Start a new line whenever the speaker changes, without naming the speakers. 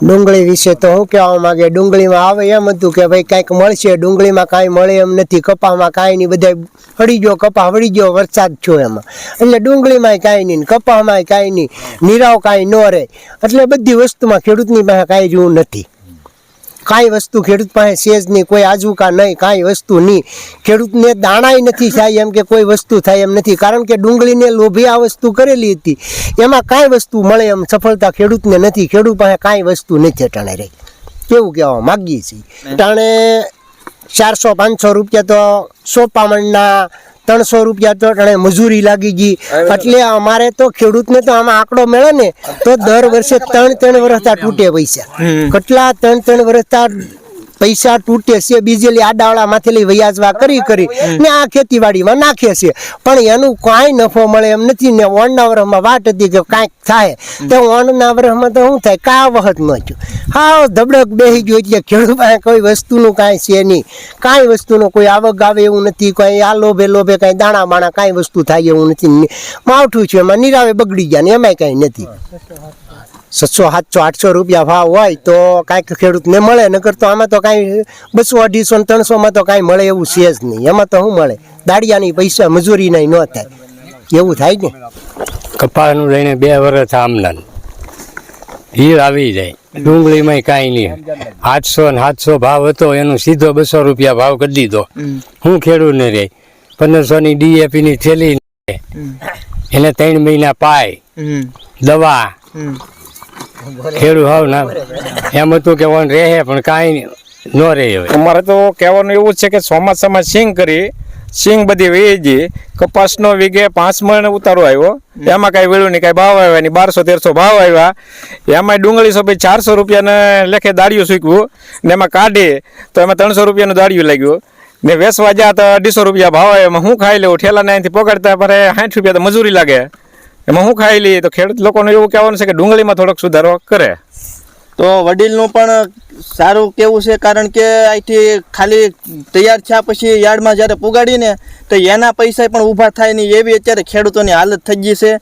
ડુંગળી વિશે તો હું કહેવા માંગે, ડુંગળીમાં આવે એમ હતું કે ભાઈ કાંઈક મળશે, ડુંગળીમાં કાંઈ મળે એમ નથી, કપામાં કાંઈ નહીં, બધા હળી ગયો, કપા વળી ગયો, વરસાદ થયો એમાં, એટલે ડુંગળીમાંય કાંઈ નહીં, કપામાંય કાંઈ નહીં, નીરાવ કાંઈ ન રહે, એટલે બધી વસ્તુમાં ખેડૂતની પાસે કાંઈ જેવું નથી. કાંઈ વસ્તુ ખેડૂત પાસે છે જ નહીં, કોઈ આજીવિકા નહીં, કાંઈ વસ્તુ નહીં, ખેડૂતને દાણાય નથી થાય એમ કે કોઈ વસ્તુ થાય એમ નથી, કારણ કે ડુંગળીને લોભી આ વસ્તુ કરેલી હતી, એમાં કાંઈ વસ્તુ મળે એમ સફળતા ખેડૂતને નથી, ખેડૂત પાસે કાંઈ વસ્તુ નથી અટાણે રહી, કેવું કહેવા માગીએ છીએ. અટાણે 400-500 રૂપિયા તો સોપામણના, 300 રૂપિયા તો અટાણે મજૂરી લાગી ગઈ, એટલે અમારે તો ખેડૂતને તો આમાં આંકડો મળે ને તો દર વર્ષે 3 વર્ષ તૂટે પૈસા, કેટલા 3 વર્ષ પૈસા તૂટે છે, બીજેલી આડાવાળા માંથી વ્યાજવા કરી ને આ ખેતીવાડીમાં નાખે છે, પણ એનું કાંઈ નફો મળે એમ નથી ને. ઓણના વર્ષમાં વાટ હતી કે કાંઈક થાય, તો ઓણના વર્ષમાં તો શું થાય, કાં વખત ન થયું, હા ધબડક બેસી ગયો, એટલે ખેડૂત પાસે કોઈ વસ્તુનું કાંઈ છે નહીં, કાંઈ વસ્તુનું કોઈ આવક આવે એવું નથી, કોઈ આ લોભે કાંઈ દાણા બાણા કાંઈ વસ્તુ થાય એવું નથી, માવઠું છે એમાં નીરાવે બગડી ગયા ને એમાંય કાંઈ નથી. 700-800 રૂપિયા ભાવ હોય તો કાંઈક ખેડૂતને મળે, નકર તો આમાં તો કાંઈ 200-250-300માં તો કાંઈ મળે એવું છે જ નહીં, એમાં તો શું મળે, દાડિયાની પૈસા મજૂરીના ન થાય, એવું થાય ને.
કપાસનું લઈને 2 વર્ષ આમદાન હીર આવી જાય, ડુંગળીમાં કાંઈ નહીં, 800 ને 700 ભાવ હતો, એનો સીધો 200 રૂપિયા ભાવ કરી દીધો. હું ખેડૂતને રહે 1500ની DAPની થેલી, એને 3 મહિના પાય દવા, ખેડૂત હાવ ના એમ હતું કે ઓન રહે પણ કાંઈ ન રહે. હવે
અમારે તો કહેવાનું એવું છે કે ચોમાસામાં સિંગ કરી, સિંગ બધી વહી ગઈ, કપાસનો વીઘે 5 મણ ઉતારો આવ્યો, એમાં કાંઈ વેળું નહીં, કાંઈ ભાવ આવ્યા નહીં, 1200-1300 ભાવ આવ્યા, એમાં ડુંગળી 400 રૂપિયાને લેખે દાળિયું સૂકવું ને એમાં કાઢી તો એમાં 300 રૂપિયાનું દાળિયું લાગ્યું ને, વેચવા જ્યાં તો 250 રૂપિયા ભાવ આવ્યો, એમાં હું ખાઈ લઉં, ઠેલાને અહીંથી પકડતા પર 60 રૂપિયા તો મજૂરી લાગે, એમાં હું ખાઈ લઈએ. તો ખેડૂત લોકોનું એવું કહેવાનું છે કે ડુંગળીમાં થોડોક સુધારો કરે.
તો વડીલનું પણ સારું કેવું છે, કારણ કે અહીંથી ખાલી તૈયાર થયા પછી યાર્ડમાં જ્યારે પુગાડીને તો એના પૈસા પણ ઊભા થાય નહીં, એવી અત્યારે ખેડૂતોની હાલત થઈ ગઈ છે.